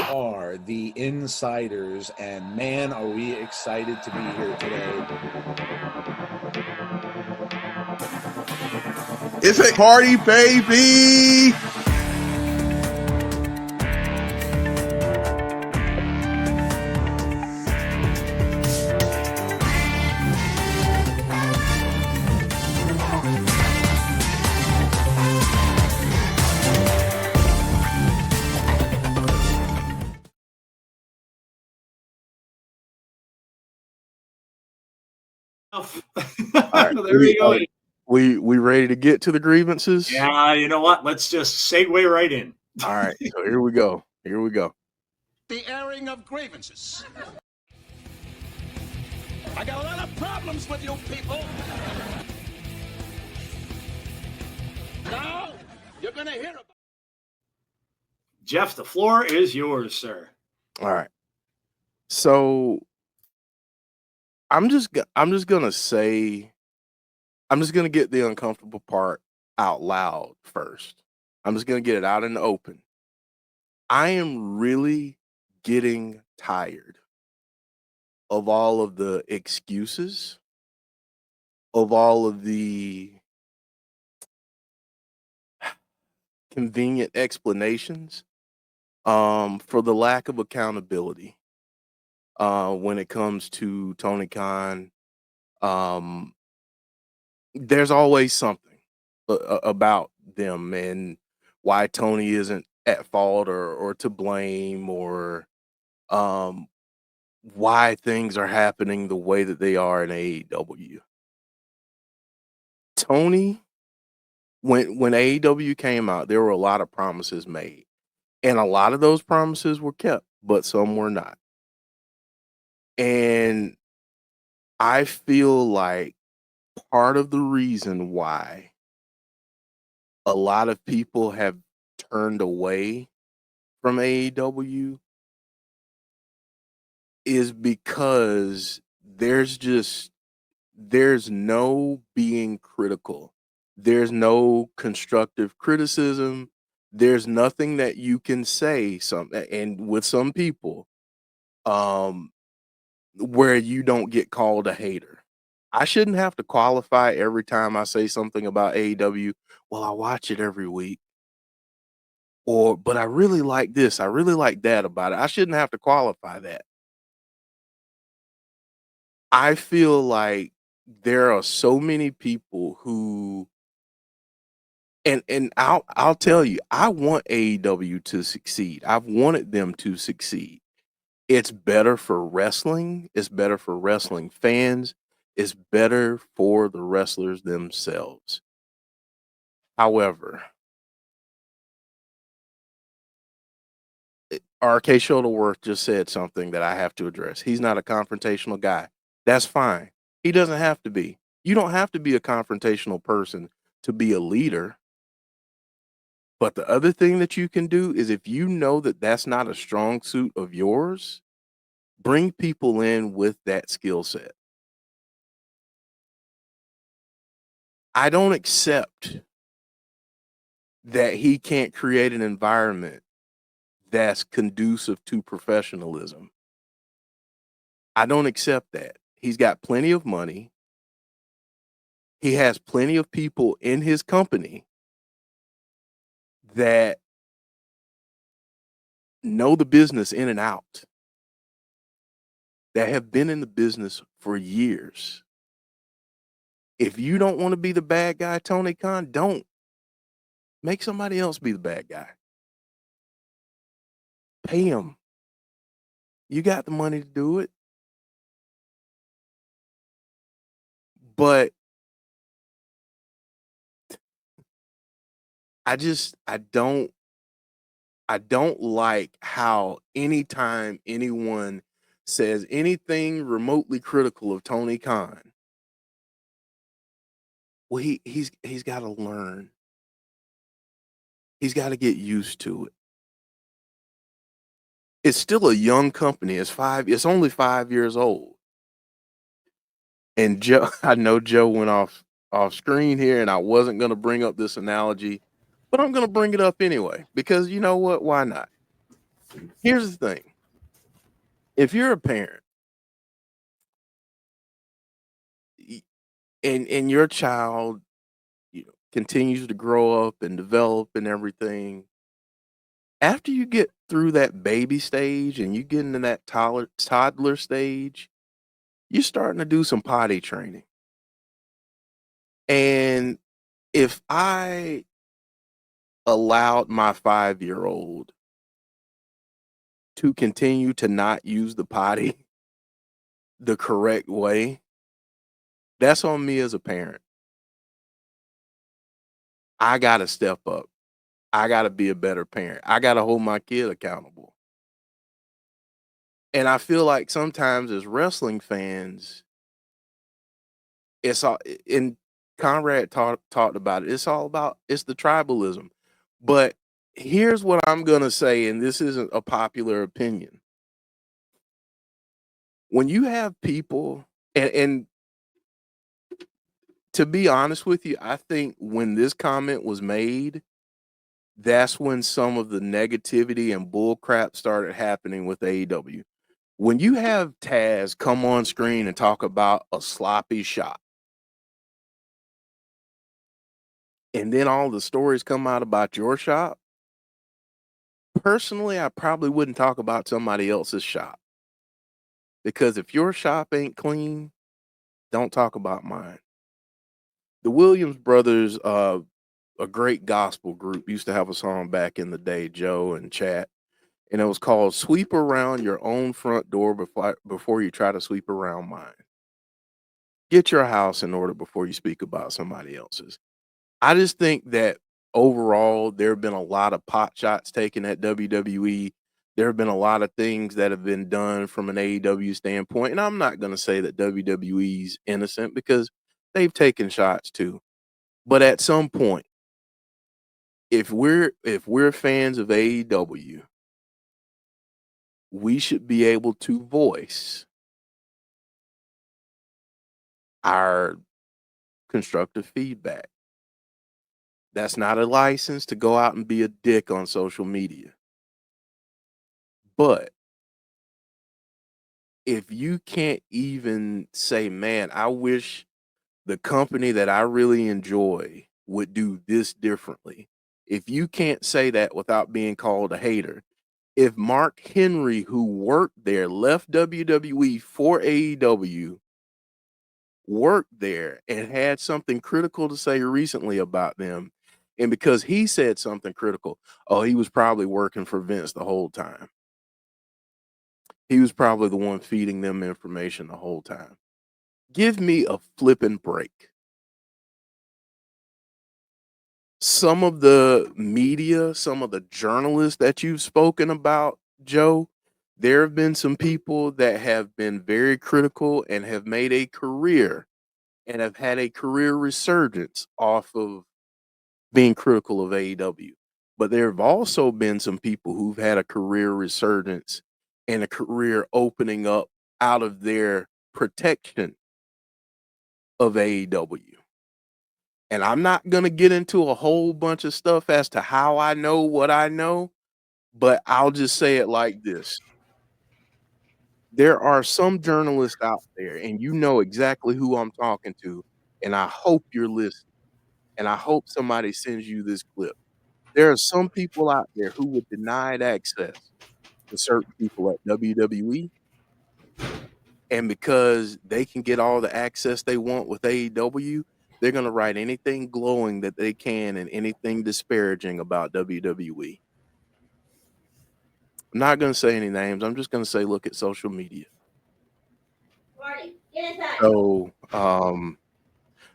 are the insiders, and man, are we excited to be here today. It's a party, baby! All right, there we go. We ready to get to the grievances? Yeah, you know what? Let's just segue right in. All right, so here we go. Here we go. The airing of grievances. I got a lot of problems with you people. Now, you're going to hear about. Jeff, the floor is yours, sir. All right. So I'm just gonna say, I'm just gonna get the uncomfortable part out loud first. I'm just gonna get it out in the open. I am really getting tired of all of the excuses, of all of the convenient explanations, for the lack of accountability when it comes to Tony Khan. Um, there's always something about them and why Tony isn't at fault or to blame, or um, why things are happening the way that they are in AEW. Tony, when AEW came out, there were a lot of promises made, and a lot of those promises were kept, but some were not. And I feel like part of the reason why a lot of people have turned away from AEW is because there's no being critical. There's no constructive criticism. There's nothing that you can say and with some people where you don't get called a hater. I shouldn't have to qualify every time I say something about AEW. Well, I watch it every week. But I really like this. I really like that about it. I shouldn't have to qualify that. I feel like there are so many people who, and I'll tell you, I want AEW to succeed. I've wanted them to succeed. It's better for wrestling. It's better for wrestling fans. It's better for the wrestlers themselves. However, RK Shuttleworth just said something that I have to address. He's not a confrontational guy. That's fine. He doesn't have to be. You don't have to be a confrontational person to be a leader. But the other thing that you can do is, if you know that that's not a strong suit of yours, bring people in with that skill set. I don't accept that he can't create an environment that's conducive to professionalism. I don't accept that. He's got plenty of money. He has plenty of people in his company that know the business in and out, that have been in the business for years. If you don't want to be the bad guy, Tony Khan, don't. Make somebody else be the bad guy. Pay him. You got the money to do it. But I don't like how anytime anyone says anything remotely critical of Tony Khan, well, he's got to learn. He's got to get used to it. It's still a young company. It's only 5 years old. And Joe, I know Joe went off screen here, and I wasn't going to bring up this analogy, but I'm going to bring it up anyway, because you know what? Why not? Here's the thing. If you're a parent and your child, continues to grow up and develop and everything, after you get through that baby stage and you get into that toddler stage, you're starting to do some potty training. And if I allowed my 5-year-old to continue to not use the potty the correct way, that's on me as a parent. I got to step up. I got to be a better parent. I got to hold my kid accountable. And I feel like sometimes as wrestling fans, it's all, and Conrad talked about it. It's the tribalism. But here's what I'm going to say, and this isn't a popular opinion. When you have people, and to be honest with you, I think when this comment was made, that's when some of the negativity and bullcrap started happening with AEW. When you have Taz come on screen and talk about a sloppy shot, and then all the stories come out about your shop, personally, I probably wouldn't talk about somebody else's shop. Because if your shop ain't clean, don't talk about mine. The Williams brothers, a great gospel group, used to have a song back in the day, Joe and Chat, and it was called "Sweep Around Your Own Front Door before you try to sweep around mine." Get your house in order before you speak about somebody else's. I just think that overall, there have been a lot of pot shots taken at WWE. There have been a lot of things that have been done from an AEW standpoint, and I'm not going to say that WWE's innocent because they've taken shots too. But at some point, if we're fans of AEW, we should be able to voice our constructive feedback. That's not a license to go out and be a dick on social media. But if you can't even say, man, I wish the company that I really enjoy would do this differently. If you can't say that without being called a hater, if Mark Henry, who worked there, left WWE for AEW, worked there and had something critical to say recently about them, and because he said something critical, oh, he was probably working for Vince the whole time. He was probably the one feeding them information the whole time. Give me a flipping break. Some of the media, some of the journalists that you've spoken about, Joe, there have been some people that have been very critical and have made a career and have had a career resurgence off of being critical of AEW. But there have also been some people who've had a career resurgence and a career opening up out of their protection of AEW. And I'm not going to get into a whole bunch of stuff as to how I know what I know, but I'll just say it like this. There are some journalists out there, and you know exactly who I'm talking to, and I hope you're listening, and I hope somebody sends you this clip. There are some people out there who would deny access to certain people at WWE, and because they can get all the access they want with AEW, they're going to write anything glowing that they can and anything disparaging about WWE. I'm not going to say any names. I'm just going to say, look at social media. So,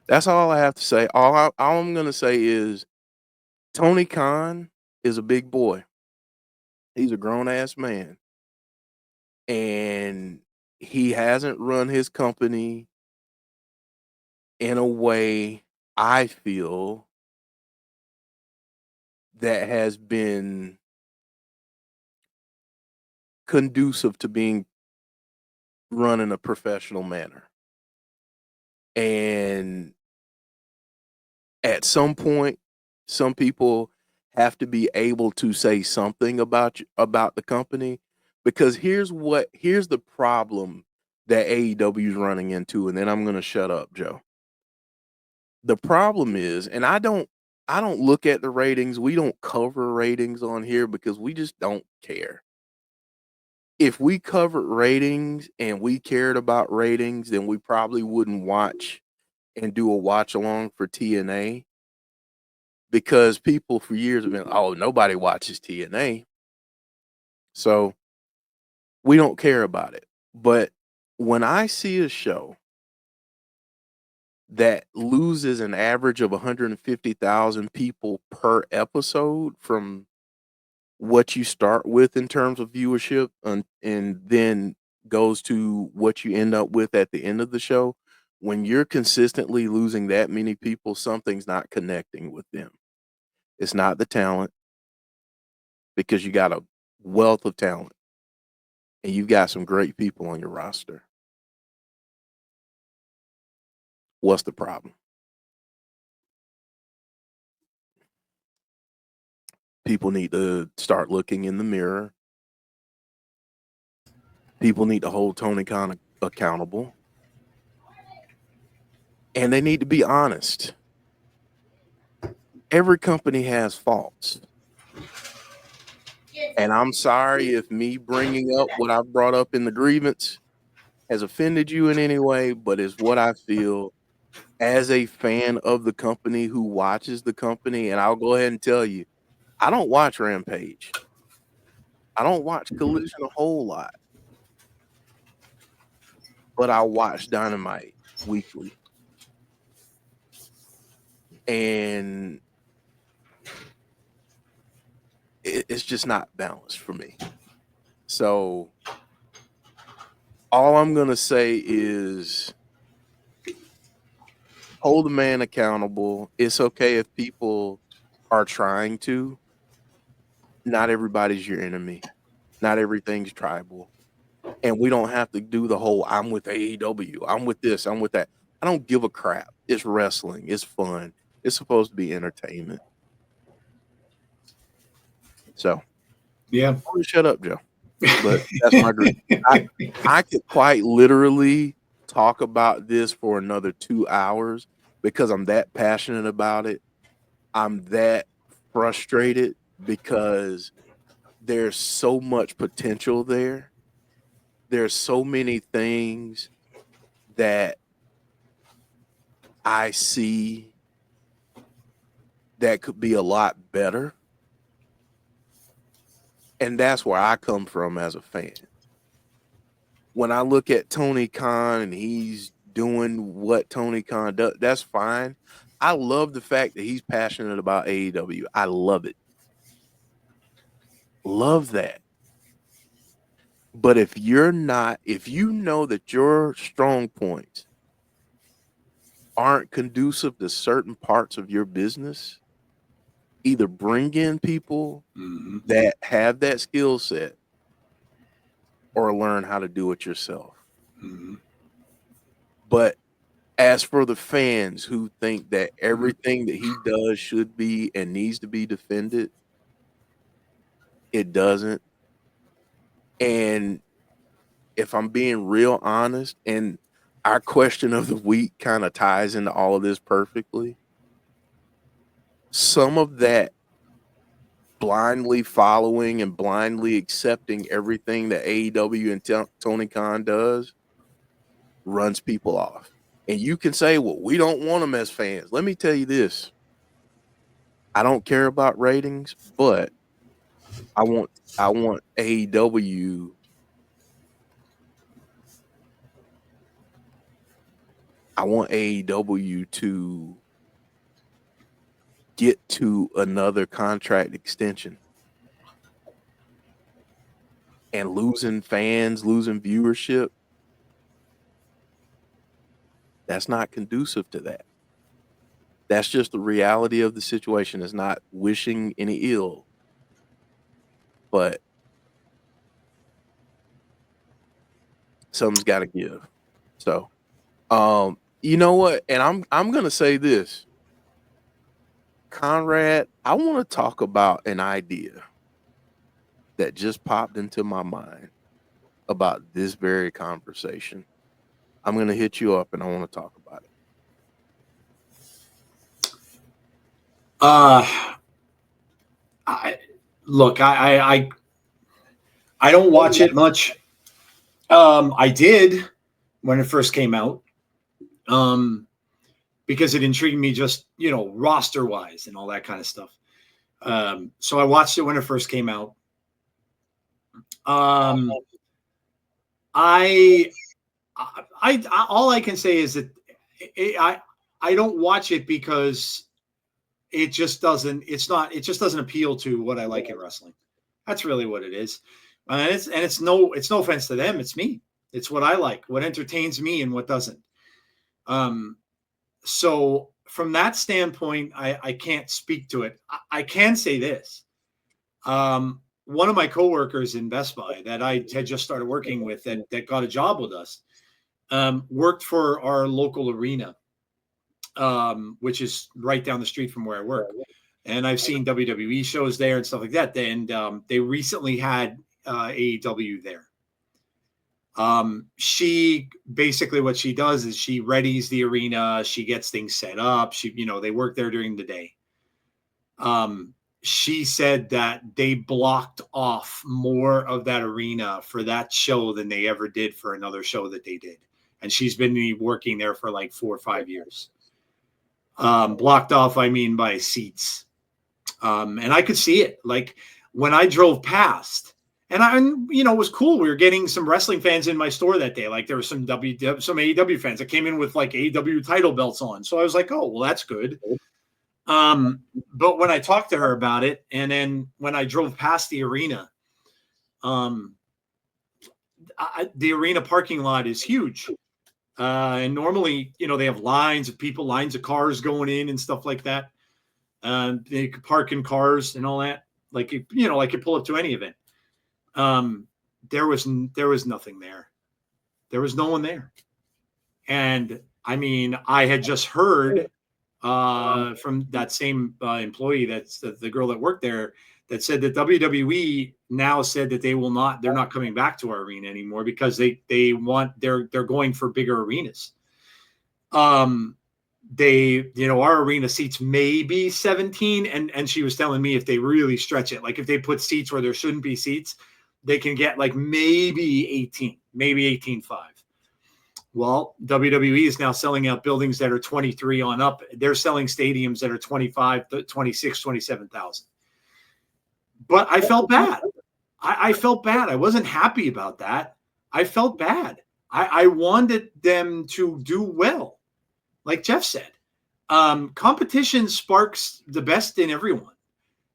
that's all I have to say. All I'm going to say is Tony Khan is a big boy. He's a grown ass man. And he hasn't run his company in a way I feel that has been conducive to being run in a professional manner. And at some point, some people have to be able to say something about the company, because here's the problem that AEW is running into, and then I'm going to shut up, Joe. The problem is, and I don't look at the ratings. We don't cover ratings on here because we just don't care. If we covered ratings and we cared about ratings, then we probably wouldn't watch and do a watch along for TNA, because people for years have been, oh, nobody watches TNA. So we don't care about it. But when I see a show that loses an average of 150,000 people per episode from what you start with in terms of viewership, and then goes to what you end up with at the end of the show, when you're consistently losing that many people, something's not connecting with them. It's not the talent, because you got a wealth of talent and you've got some great people on your roster. What's the problem? People need to start looking in the mirror. People need to hold Tony Khan accountable. And they need to be honest. Every company has faults. And I'm sorry if me bringing up what I've brought up in the grievance has offended you in any way, but it's what I feel as a fan of the company who watches the company. And I'll go ahead and tell you, I don't watch Rampage. I don't watch Collision a whole lot, but I watch Dynamite weekly. And it's just not balanced for me. So all I'm going to say is hold the man accountable. It's okay if people are trying to. Not everybody's your enemy. Not everything's tribal. And we don't have to do the whole, I'm with AEW, I'm with this, I'm with that. I don't give a crap. It's wrestling. It's fun. It's supposed to be entertainment. So, Yeah. I'm going to shut up, Joe. But that's my group. I could quite literally talk about this for another 2 hours because I'm that passionate about it. I'm that frustrated because there's so much potential there. There's so many things that I see that could be a lot better. And that's where I come from as a fan. When I look at Tony Khan and he's doing what Tony Khan does, that's fine. I love the fact that he's passionate about AEW. I love it. Love that. But if you know that your strong points aren't conducive to certain parts of your business, either bring in people that have that skill set or learn how to do it yourself. But as for the fans who think that everything that he does should be and needs to be defended, it doesn't. And if I'm being real honest, and our question of the week kind of ties into all of this perfectly, some of that blindly following and blindly accepting everything that AEW and Tony Khan does runs people off. And you can say, well, we don't want them as fans. Let me tell you this. I don't care about ratings, but I want AEW. I want AEW to get to another contract extension. And losing fans, losing viewership, that's not conducive to that. That's just the reality of the situation. It's not wishing any ill, but something's got to give. So, you know what? And I'm gonna say this. Conrad, I want to talk about an idea that just popped into my mind about this very conversation. I'm going to hit you up and I want to talk about it. I don't watch it much. I did when it first came out, because it intrigued me, just roster wise and all that kind of stuff. So I watched it when it first came out. I all I can say is that I don't watch it because it just doesn't appeal to what I like in wrestling. That's really what it is. And it's no offense to them. It's me. It's what I like, what entertains me and what doesn't. So from that standpoint, I can't speak to it. I can say this. One of my coworkers in Best Buy that I had just started working with that got a job with us, worked for our local arena, which is right down the street from where I work. And I've seen WWE shows there and stuff like that. And they recently had AEW there. She basically, what she does is she readies the arena. She gets things set up. They work there during the day. She said that they blocked off more of that arena for that show than they ever did for another show that they did. And she's been working there for like 4 or 5 years. Blocked off, I mean, by seats. And I could see it. Like when I drove past, and it was cool. We were getting some wrestling fans in my store that day. Like there were some AEW fans that came in with like AEW title belts on. So I was like, oh, well, that's good. But when I talked to her about it, and then when I drove past the arena, the arena parking lot is huge. And normally, they have lines of people, lines of cars going in and stuff like that. They could park in cars and all that. Like you pull up to any event. There was nothing there. There was no one there. And I mean, I had just heard from that same employee, that's the girl that worked there, that said that WWE now said that they're not coming back to our arena anymore because they're going for bigger arenas. Our arena seats maybe 17, and she was telling me if they really stretch it, like if they put seats where there shouldn't be seats, they can get like maybe 18, maybe 18.5. Well, WWE is now selling out buildings that are 23 on up. They're selling stadiums that are 25, 26, 27,000. But I felt bad. I felt bad. I wasn't happy about that. I felt bad. I wanted them to do well. Like Jeff said, competition sparks the best in everyone.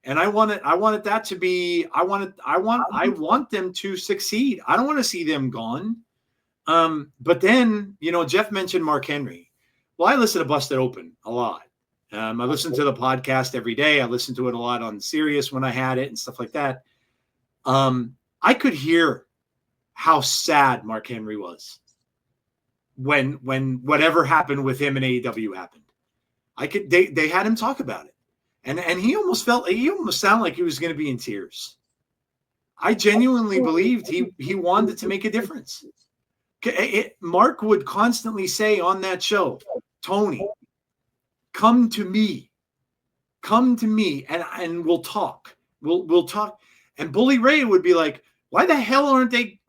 And I want them to succeed. I don't want to see them gone. But then, Jeff mentioned Mark Henry. Well, I listen to Busted Open a lot. I listen to the podcast every day. I listened to it a lot on Sirius when I had it and stuff like that. I could hear how sad Mark Henry was when whatever happened with him and AEW happened. They had him talk about it. And he almost sounded like he was going to be in tears. I genuinely believed he wanted to make a difference. Mark would constantly say on that show, Tony, come to me, and we'll talk. We'll talk. And Bully Ray would be like, why the hell aren't they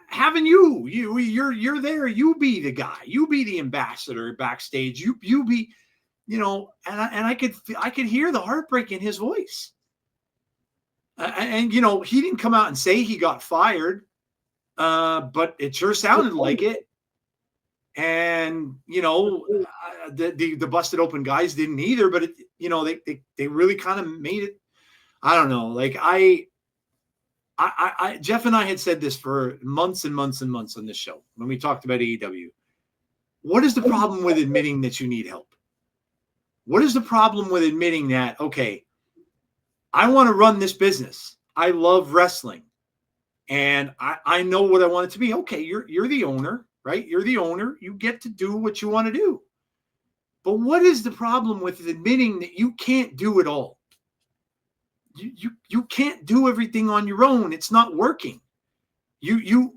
having you? You're there. You be the guy. You be the ambassador backstage. You be, and I could hear the heartbreak in his voice. And he didn't come out and say he got fired. But it sure sounded like it. And, the Busted Open guys didn't either, but they really kind of made it. I don't know. Like Jeff and I had said this for months and months and months on this show when we talked about AEW. What is the problem with admitting that you need help? What is the problem with admitting that, okay, I want to run this business. I love wrestling. And I know what I want it to be. Okay, you're the owner, right? You're the owner. You get to do what you want to do. But what is the problem with admitting that you can't do it all? You can't do everything on your own. It's not working. You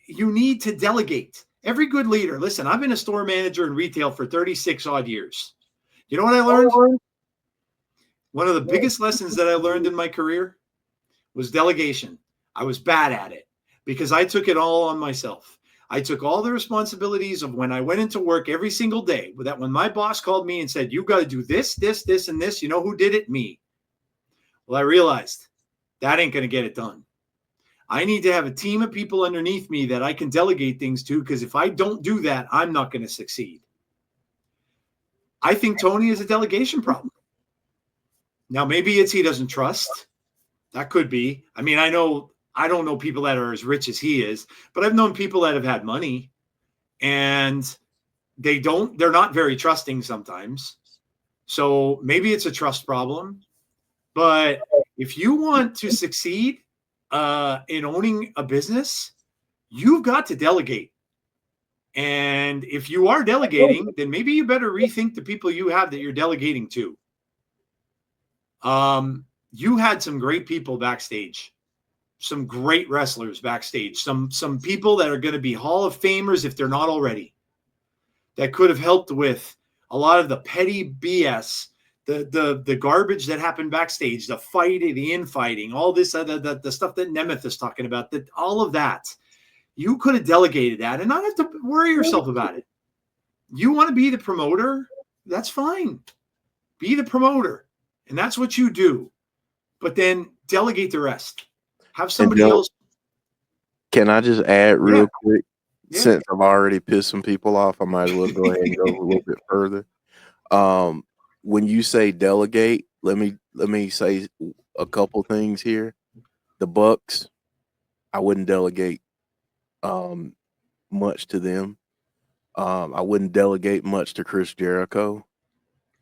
need to delegate. Every good leader, listen, I've been a store manager in retail for 36 odd years. You know what I learned? One of the biggest lessons that I learned in my career was delegation. I was bad at it because I took it all on myself. I took all the responsibilities of when I went into work every single day, that when my boss called me and said, you got to do this, this, this, and this, you know who did it? Me. Well, I realized that ain't going to get it done. I need to have a team of people underneath me that I can delegate things to, because if I don't do that, I'm not going to succeed. I think Tony is a delegation problem. Now, maybe it's he doesn't trust. That could be. I mean, I don't know people that are as rich as he is, but I've known people that have had money and they're not very trusting sometimes. So maybe it's a trust problem. But if you want to succeed in owning a business, you've got to delegate. And if you are delegating, then maybe you better rethink the people you have that you're delegating to. You had some great people backstage, some great wrestlers backstage, some people that are going to be Hall of Famers if they're not already, that could have helped with a lot of the petty BS, the garbage that happened backstage, the fighting, the infighting, all this, the stuff that Nemeth is talking about, that all of that. You could have delegated that and not have to worry yourself about it. You want to be the promoter? That's fine. Be the promoter. And that's what you do. But then delegate the rest. Have somebody else. Can I just add real quick? Yeah. Since I've already pissed some people off, I might as well go ahead and go a little bit further. When you say delegate, let me say a couple things here. The Bucks, I wouldn't delegate much to them. I wouldn't delegate much to Chris Jericho.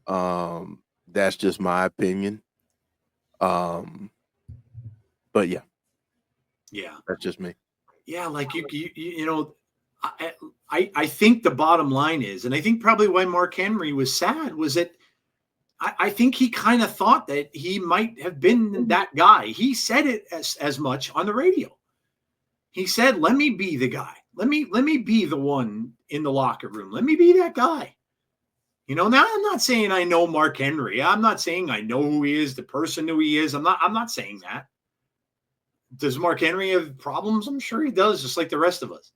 That's just my opinion. But yeah, that's just me. Yeah, like you know, I think the bottom line is, and I think probably why Mark Henry was sad was that I think he kind of thought that he might have been that guy. He said it as much on the radio. He said, "Let me be the guy. Let me be the one in the locker room. Let me be that guy." You know, now I'm not saying I know Mark Henry. I'm not saying I know who he is, the person who he is. I'm not saying that. Does Mark Henry have problems? I'm sure he does, just like the rest of us.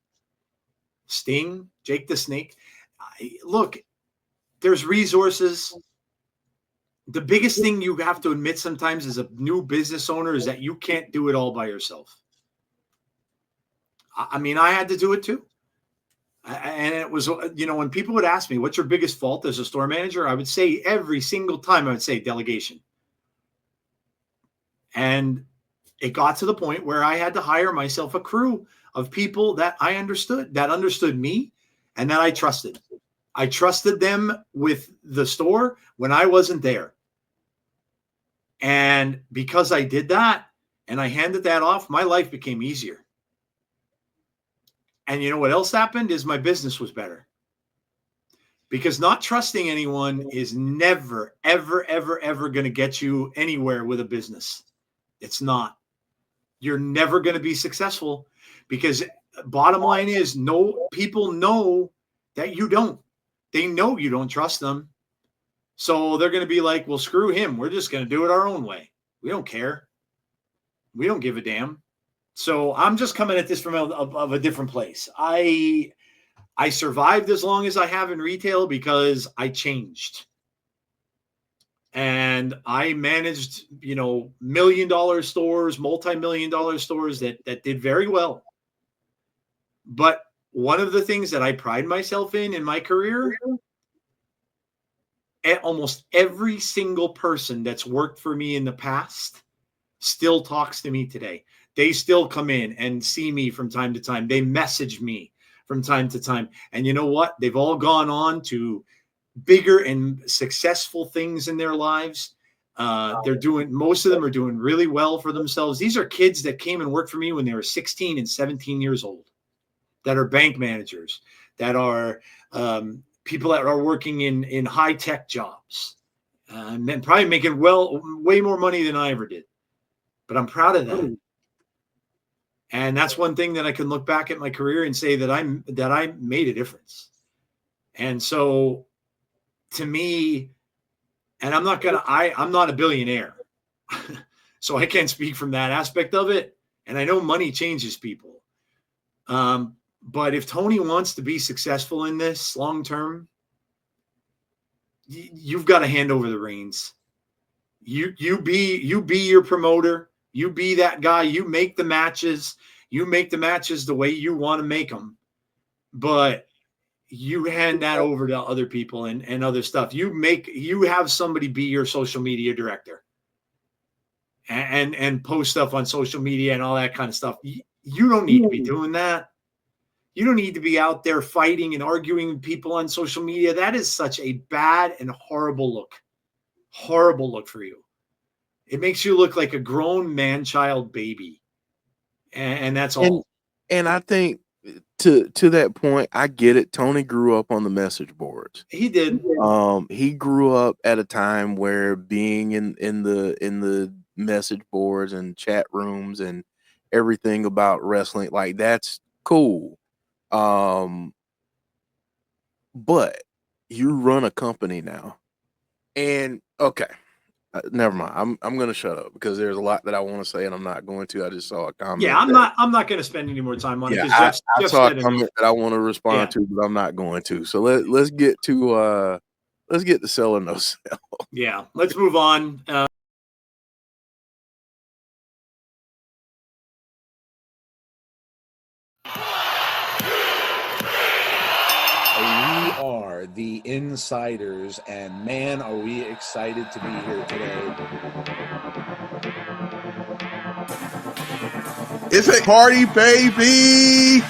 Sting, Jake the Snake. Look, there's resources. The biggest thing you have to admit sometimes as a new business owner is that you can't do it all by yourself. I mean, I had to do it too. And it was, you know, when people would ask me, what's your biggest fault as a store manager? I would say every single time I would say delegation. And it got to the point where I had to hire myself a crew of people that I understood, that understood me and that I trusted. I trusted them with the store when I wasn't there. And because I did that and I handed that off, my life became easier. And you know what else happened is my business was better. Because not trusting anyone is never, ever, ever, ever going to get you anywhere with a business. It's not. You're never going to be successful because bottom line is people know that you don't. They know you don't trust them. So they're going to be like, well, screw him. We're just going to do it our own way. We don't care. We don't give a damn. So I'm just coming at this from a different place. I survived as long as I have in retail because I changed. And I managed, you know, $1 million stores, multi-million-dollar stores that did very well. But one of the things that I pride myself in my career, almost every single person that's worked for me in the past still talks to me today. They still come in and see me from time to time. They message me from time to time. And you know what? They've all gone on to bigger and successful things in their lives. Most of them are doing really well for themselves. These are kids that came and worked for me when they were 16 and 17 years old, that are bank managers, that are people that are working in high tech jobs, and probably making way more money than I ever did. But I'm proud of that. And that's one thing that I can look back at my career and say that I made a difference. And so to me, and I'm not a billionaire, so I can't speak from that aspect of it. And I know money changes people. But if Tony wants to be successful in this long term, you've got to hand over the reins. You be your promoter. You be that guy. You make the matches. You make the matches the way you want to make them. But you hand that over to other people and other stuff. You have somebody be your social media director and post stuff on social media and all that kind of stuff. You don't need to be doing that. You don't need to be out there fighting and arguing with people on social media. That is such a bad and horrible look for you. It makes you look like a grown man-child baby. And that's all. And I think to that point, I get it. Tony grew up on the message boards. He did. He grew up at a time where being in the message boards and chat rooms and everything about wrestling, like, that's cool. But you run a company now, and okay. Never mind. I'm going to shut up because there's a lot that I want to say and I'm not going to. I just saw a comment. Yeah, I'm not going to spend any more time on it. I saw a comment that I want to respond to, but I'm not going to. So let's get to sell or no sell. Yeah, let's move on. We are the Insiders, and man, are we excited to be here today. It's a party, baby!